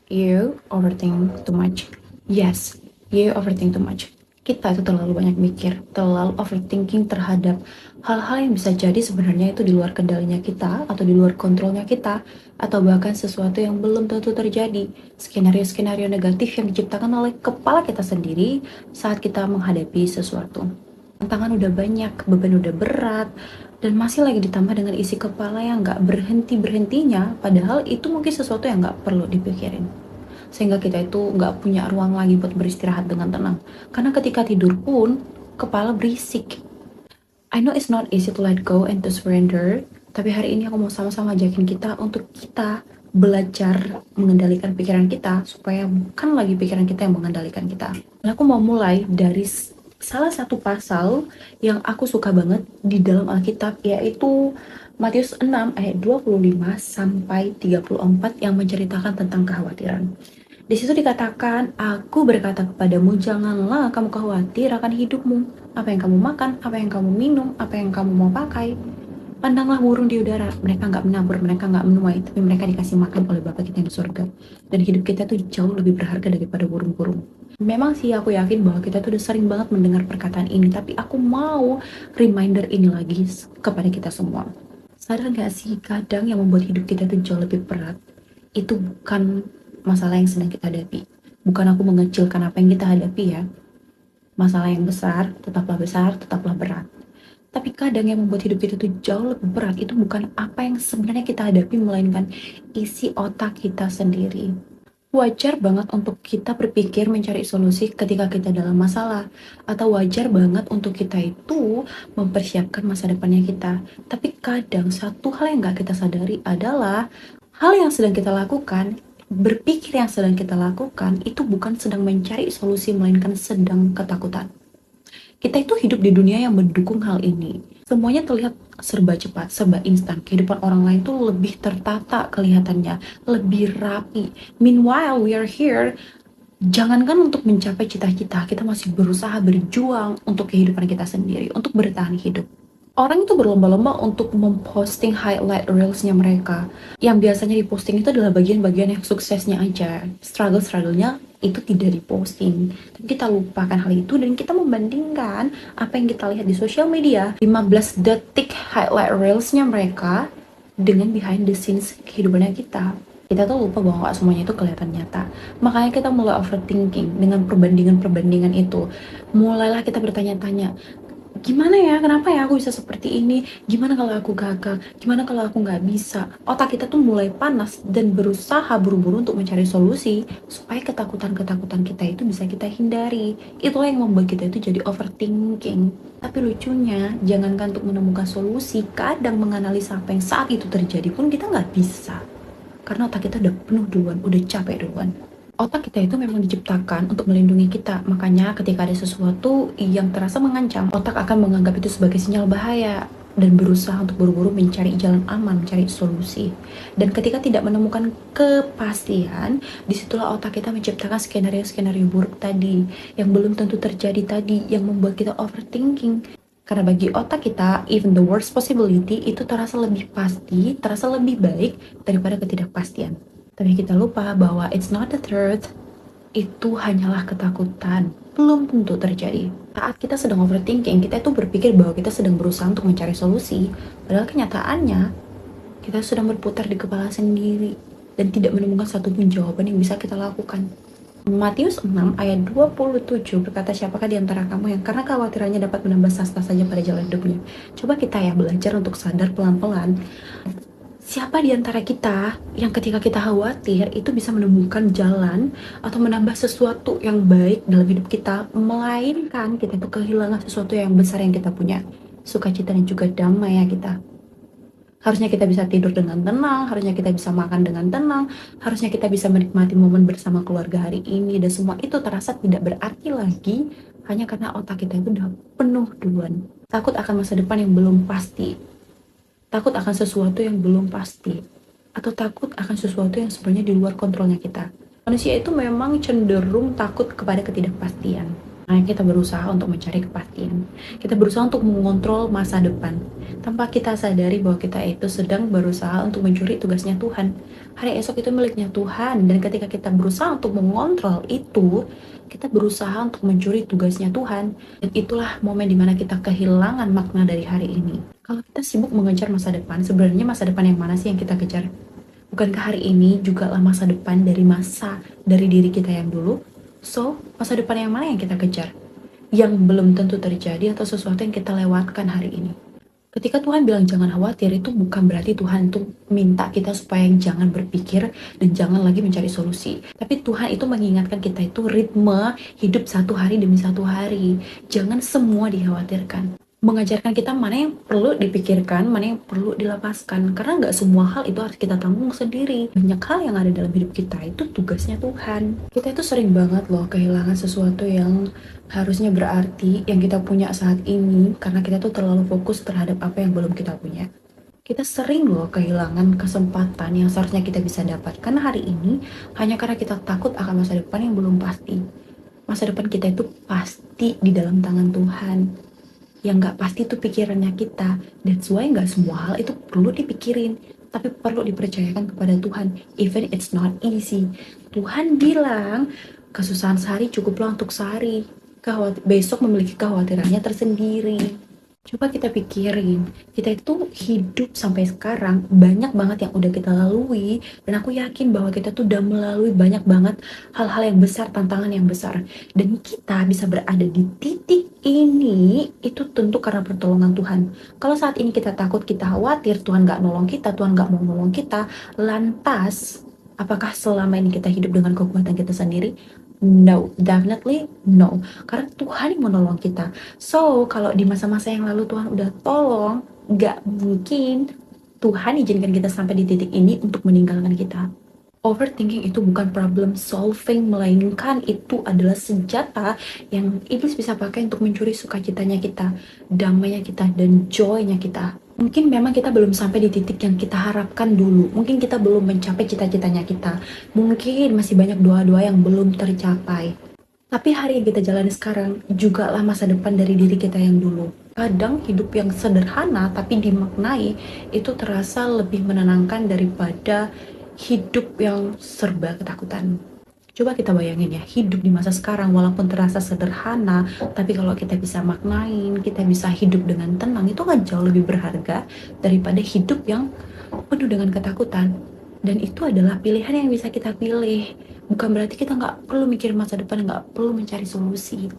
You overthink too much. Yes, you overthink too much. Kita itu terlalu banyak mikir, terlalu overthinking terhadap hal-hal yang bisa jadi sebenarnya itu di luar kendalinya kita, atau di luar kontrolnya kita, atau bahkan sesuatu yang belum tentu terjadi. Skenario-skenario negatif yang diciptakan oleh kepala kita sendiri saat kita menghadapi sesuatu. Tantangan udah banyak, beban udah berat, dan masih lagi ditambah dengan isi kepala yang nggak berhenti-berhentinya, padahal itu mungkin sesuatu yang nggak perlu dipikirin. Sehingga kita itu nggak punya ruang lagi buat beristirahat dengan tenang. Karena ketika tidur pun, kepala berisik. I know it's not easy to let go and to surrender, tapi hari ini aku mau sama-sama ajakin kita untuk kita belajar mengendalikan pikiran kita supaya bukan lagi pikiran kita yang mengendalikan kita. Dan aku mau mulai dari salah satu pasal yang aku suka banget di dalam Alkitab, yaitu Matius 6 ayat 25 sampai 34 yang menceritakan tentang kekhawatiran. Di situ dikatakan, aku berkata kepadamu, janganlah kamu khawatir akan hidupmu. Apa yang kamu makan, apa yang kamu minum, apa yang kamu mau pakai. Pandanglah burung di udara, mereka nggak menabur, mereka nggak menuai, tapi mereka dikasih makan oleh Bapa kita yang di surga. Dan hidup kita tuh jauh lebih berharga daripada burung-burung. Memang sih aku yakin bahwa kita tuh udah sering banget mendengar perkataan ini, tapi aku mau reminder ini lagi kepada kita semua. Sadar nggak sih, kadang yang membuat hidup kita tuh jauh lebih berat, itu bukan masalah yang sedang kita hadapi. Bukan aku mengecilkan apa yang kita hadapi ya. Masalah yang besar, tetaplah berat. Tapi kadang yang membuat hidup kita tuh jauh lebih berat itu bukan apa yang sebenarnya kita hadapi, melainkan isi otak kita sendiri. Wajar banget untuk kita berpikir mencari solusi ketika kita dalam masalah. Atau wajar banget untuk kita itu mempersiapkan masa depannya kita. Tapi kadang satu hal yang gak kita sadari adalah hal yang sedang kita lakukan, berpikir yang sedang kita lakukan itu bukan sedang mencari solusi, melainkan sedang ketakutan. Kita itu hidup di dunia yang mendukung hal ini. Semuanya terlihat serba cepat, serba instan. Kehidupan orang lain tuh lebih tertata kelihatannya, lebih rapi. Meanwhile, we are here. Jangankan untuk mencapai cita-cita, kita masih berusaha berjuang untuk kehidupan kita sendiri, untuk bertahan hidup. Orang itu berlomba-lomba untuk memposting highlight reelsnya mereka. Yang biasanya diposting itu adalah bagian-bagian yang suksesnya aja. Struggle-strugglenya itu tidak diposting. Tapi kita lupakan hal itu dan kita membandingkan apa yang kita lihat di sosial media, 15 detik highlight reelsnya mereka dengan behind the scenes kehidupannya kita. Kita tuh lupa bahwa gak semuanya itu kelihatan nyata. Makanya kita mulai overthinking dengan perbandingan-perbandingan itu. Mulailah kita bertanya-tanya, gimana ya, kenapa ya aku bisa seperti ini, gimana kalau aku gagal, gimana kalau aku nggak bisa. Otak kita tuh mulai panas dan berusaha buru-buru untuk mencari solusi supaya ketakutan-ketakutan kita itu bisa kita hindari. Itulah yang membuat kita itu jadi overthinking. Tapi lucunya, jangankan untuk menemukan solusi, kadang menganalisa apa yang saat itu terjadi pun kita nggak bisa, karena otak kita udah penuh duluan, udah capek duluan. Otak kita itu memang diciptakan untuk melindungi kita. Makanya ketika ada sesuatu yang terasa mengancam, otak akan menganggap itu sebagai sinyal bahaya dan berusaha untuk buru-buru mencari jalan aman, mencari solusi. Dan ketika tidak menemukan kepastian, disitulah otak kita menciptakan skenario-skenario buruk tadi, yang belum tentu terjadi tadi, yang membuat kita overthinking. Karena bagi otak kita, even the worst possibility itu terasa lebih pasti, terasa lebih baik daripada ketidakpastian. Tapi kita lupa bahwa it's not the truth, itu hanyalah ketakutan, belum tentu terjadi. Saat kita sedang overthinking, kita itu berpikir bahwa kita sedang berusaha untuk mencari solusi, padahal kenyataannya kita sedang berputar di kepala sendiri dan tidak menemukan satupun jawaban yang bisa kita lakukan. Matius 6 ayat 27 berkata, siapakah di antara kamu yang karena khawatirannya dapat menambah sasta saja pada jalan hidupnya. Coba kita ya belajar untuk sadar pelan-pelan. Siapa di antara kita yang ketika kita khawatir itu bisa menemukan jalan atau menambah sesuatu yang baik dalam hidup kita, melainkan kita itu kehilangan sesuatu yang besar yang kita punya, sukacita dan juga damai ya kita. Harusnya kita bisa tidur dengan tenang, harusnya kita bisa makan dengan tenang, harusnya kita bisa menikmati momen bersama keluarga hari ini, dan semua itu terasa tidak berarti lagi hanya karena otak kita itu udah penuh duluan. Takut akan masa depan yang belum pasti, takut akan sesuatu yang belum pasti, atau takut akan sesuatu yang sebenarnya di luar kontrolnya kita. Manusia itu memang cenderung takut kepada ketidakpastian. Makanya kita berusaha untuk mencari kepastian. Kita berusaha untuk mengontrol masa depan. Tanpa kita sadari bahwa kita itu sedang berusaha untuk mencuri tugasnya Tuhan. Hari esok itu miliknya Tuhan. Dan ketika kita berusaha untuk mengontrol itu, kita berusaha untuk mencuri tugasnya Tuhan. Dan itulah momen dimana kita kehilangan makna dari hari ini. Kalau kita sibuk mengejar masa depan, sebenarnya masa depan yang mana sih yang kita kejar? Bukankah hari ini juga lah masa depan dari diri kita yang dulu? So, masa depan yang mana yang kita kejar? Yang belum tentu terjadi atau sesuatu yang kita lewatkan hari ini. Ketika Tuhan bilang jangan khawatir, itu bukan berarti Tuhan tuh minta kita supaya jangan berpikir dan jangan lagi mencari solusi. Tapi Tuhan itu mengingatkan kita itu ritme hidup satu hari demi satu hari. Jangan semua dikhawatirkan. Mengajarkan kita mana yang perlu dipikirkan, mana yang perlu dilepaskan. Karena nggak semua hal itu harus kita tanggung sendiri. Banyak hal yang ada dalam hidup kita itu tugasnya Tuhan. Kita itu sering banget loh kehilangan sesuatu yang harusnya berarti yang kita punya saat ini karena kita tuh terlalu fokus terhadap apa yang belum kita punya. Kita sering loh kehilangan kesempatan yang seharusnya kita bisa dapatkan hari ini hanya karena kita takut akan masa depan yang belum pasti. Masa depan kita itu pasti di dalam tangan Tuhan. Yang nggak pasti itu pikirannya kita. That's why nggak semua hal itu perlu dipikirin, tapi perlu dipercayakan kepada Tuhan. Even it's not easy. Tuhan bilang, kesusahan sehari cukuplah untuk sehari. Besok memiliki kekhawatirannya tersendiri. Coba kita pikirin, kita itu hidup sampai sekarang banyak banget yang udah kita lalui, dan aku yakin bahwa kita tuh udah melalui banyak banget hal-hal yang besar, tantangan yang besar, dan kita bisa berada di titik ini itu tentu karena pertolongan Tuhan. Kalau saat ini kita takut, kita khawatir Tuhan nggak nolong kita, Tuhan nggak mau nolong kita, lantas apakah selama ini kita hidup dengan kekuatan kita sendiri? No, definitely no. Karena Tuhan yang menolong kita. So, kalau di masa-masa yang lalu Tuhan udah tolong, gak mungkin Tuhan izinkan kita sampai di titik ini untuk meninggalkan kita. Overthinking itu bukan problem solving, melainkan itu adalah senjata yang iblis bisa pakai untuk mencuri sukacitanya kita, damainya kita, dan joy-nya kita. Mungkin memang kita belum sampai di titik yang kita harapkan dulu. Mungkin kita belum mencapai cita-citanya kita. Mungkin masih banyak doa-doa yang belum tercapai. Tapi hari yang kita jalani sekarang juga lah masa depan dari diri kita yang dulu. Kadang hidup yang sederhana tapi dimaknai itu terasa lebih menenangkan daripada hidup yang serba ketakutan. Coba kita bayangin ya, hidup di masa sekarang walaupun terasa sederhana, tapi kalau kita bisa maknain, kita bisa hidup dengan tenang, itu kan jauh lebih berharga daripada hidup yang penuh dengan ketakutan. Dan itu adalah pilihan yang bisa kita pilih. Bukan berarti kita nggak perlu mikir masa depan, nggak perlu mencari solusi.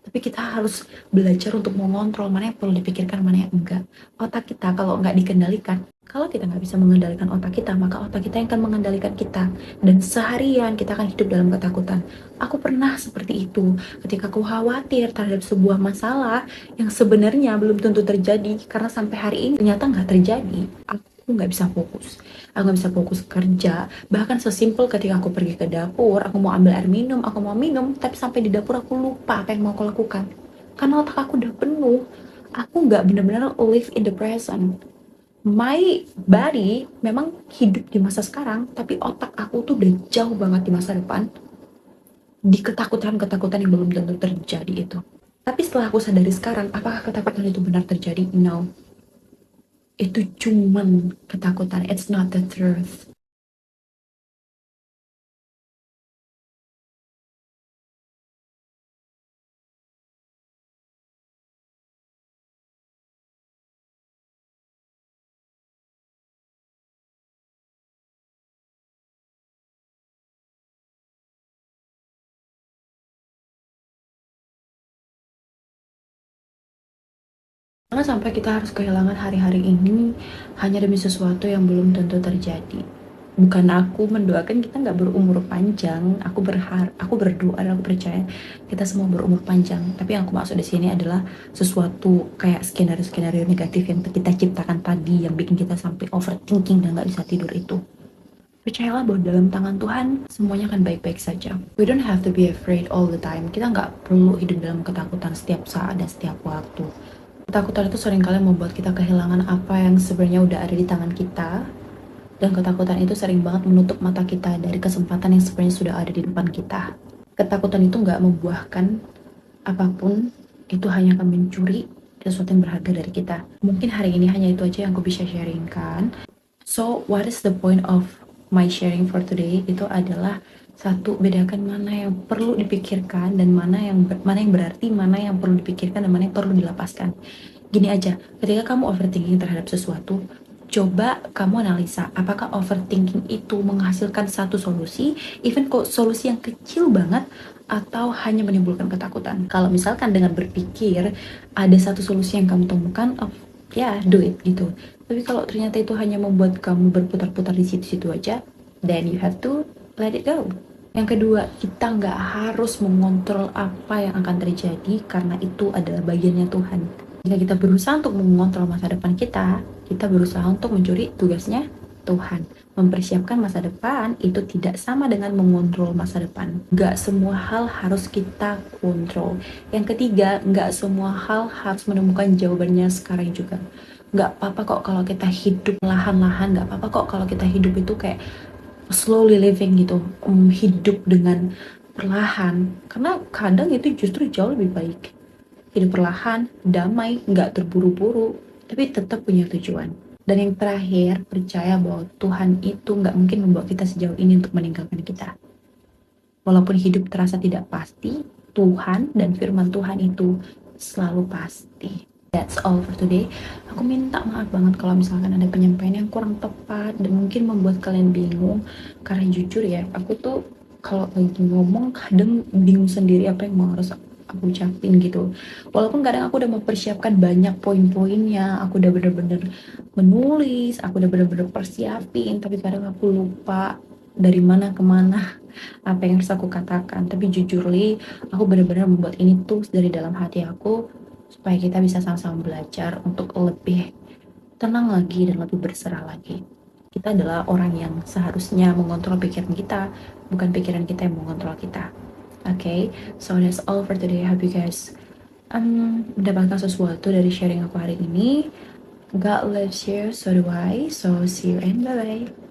Tapi kita harus belajar untuk mengontrol mana yang perlu dipikirkan, mana yang enggak. Otak kita kalau nggak dikendalikan, kalau kita nggak bisa mengendalikan otak kita, maka otak kita yang akan mengendalikan kita. Dan seharian kita akan hidup dalam ketakutan. Aku pernah seperti itu, ketika aku khawatir terhadap sebuah masalah yang sebenarnya belum tentu terjadi, karena sampai hari ini ternyata nggak terjadi. Aku nggak bisa fokus. Aku nggak bisa fokus kerja. Bahkan sesimpel ketika aku pergi ke dapur, aku mau ambil air minum, aku mau minum, tapi sampai di dapur aku lupa apa yang mau aku lakukan. Karena otak aku udah penuh. Aku nggak benar-benar live in the present. My body memang hidup di masa sekarang, tapi otak aku tuh udah jauh banget di masa depan, di ketakutan-ketakutan yang belum tentu terjadi itu. Tapi setelah aku sadari sekarang, apakah ketakutan itu benar terjadi? No. Itu cuman ketakutan, it's not the truth. Jangan sampai kita harus kehilangan hari-hari ini hanya demi sesuatu yang belum tentu terjadi. Bukan aku mendoakan kita nggak berumur panjang, aku berdoa dan aku percaya kita semua berumur panjang. Tapi yang aku maksud di sini adalah sesuatu kayak skenario-skenario negatif yang kita ciptakan tadi yang bikin kita sampai overthinking dan nggak bisa tidur itu. Percayalah bahwa dalam tangan Tuhan semuanya akan baik-baik saja. We don't have to be afraid all the time. Kita nggak perlu hidup dalam ketakutan setiap saat dan setiap waktu. Ketakutan itu seringkali membuat kita kehilangan apa yang sebenarnya udah ada di tangan kita. Dan ketakutan itu sering banget menutup mata kita dari kesempatan yang sebenarnya sudah ada di depan kita. Ketakutan itu nggak membuahkan apapun, itu hanya akan mencuri sesuatu yang berharga dari kita. Mungkin hari ini hanya itu aja yang aku bisa sharingkan. So, what is the point of my sharing for today? Itu adalah satu, bedakan mana yang perlu dipikirkan dan mana yang berarti, mana yang perlu dipikirkan dan mana yang perlu dilepaskan. Gini aja, ketika kamu overthinking terhadap sesuatu, coba kamu analisa apakah overthinking itu menghasilkan satu solusi, even kok solusi yang kecil banget, atau hanya menimbulkan ketakutan. Kalau misalkan dengan berpikir ada satu solusi yang kamu temukan, oh ya, do it gitu. Tapi kalau ternyata itu hanya membuat kamu berputar-putar di situ-situ aja, then you have to let it go. Yang kedua, kita nggak harus mengontrol apa yang akan terjadi karena itu adalah bagiannya Tuhan. Jika kita berusaha untuk mengontrol masa depan kita berusaha untuk mencuri tugasnya Tuhan. Mempersiapkan masa depan itu tidak sama dengan mengontrol masa depan. Nggak semua hal harus kita kontrol. Yang ketiga, nggak semua hal harus menemukan jawabannya sekarang juga. Nggak apa-apa kok kalau kita hidup lahan-lahan, nggak apa-apa kok kalau kita hidup itu kayak slowly living gitu, hidup dengan perlahan. Karena kadang itu justru jauh lebih baik. Hidup perlahan, damai, nggak terburu-buru, tapi tetap punya tujuan. Dan yang terakhir, percaya bahwa Tuhan itu nggak mungkin membawa kita sejauh ini untuk meninggalkan kita. Walaupun hidup terasa tidak pasti, Tuhan dan firman Tuhan itu selalu pasti. That's all for today. Aku minta maaf banget kalau misalkan ada penyampaian yang kurang tepat dan mungkin membuat kalian bingung. Karena jujur ya, aku tuh kalau lagi ngomong kadang bingung sendiri apa yang mau harus aku ucapin gitu. Walaupun kadang aku udah mempersiapkan banyak poin-poinnya, aku udah bener-bener menulis, aku udah bener-bener persiapin, tapi kadang aku lupa dari mana ke mana apa yang harus aku katakan. Tapi jujur li, aku benar-benar membuat ini tuh dari dalam hati aku supaya kita bisa sama-sama belajar untuk lebih tenang lagi dan lebih berserah lagi. Kita adalah orang yang seharusnya mengontrol pikiran kita, bukan pikiran kita yang mengontrol kita. Okay, so that's all for today. I hope you guys mendapatkan sesuatu dari sharing aku hari ini. God loves you, so do I. So see you and bye-bye.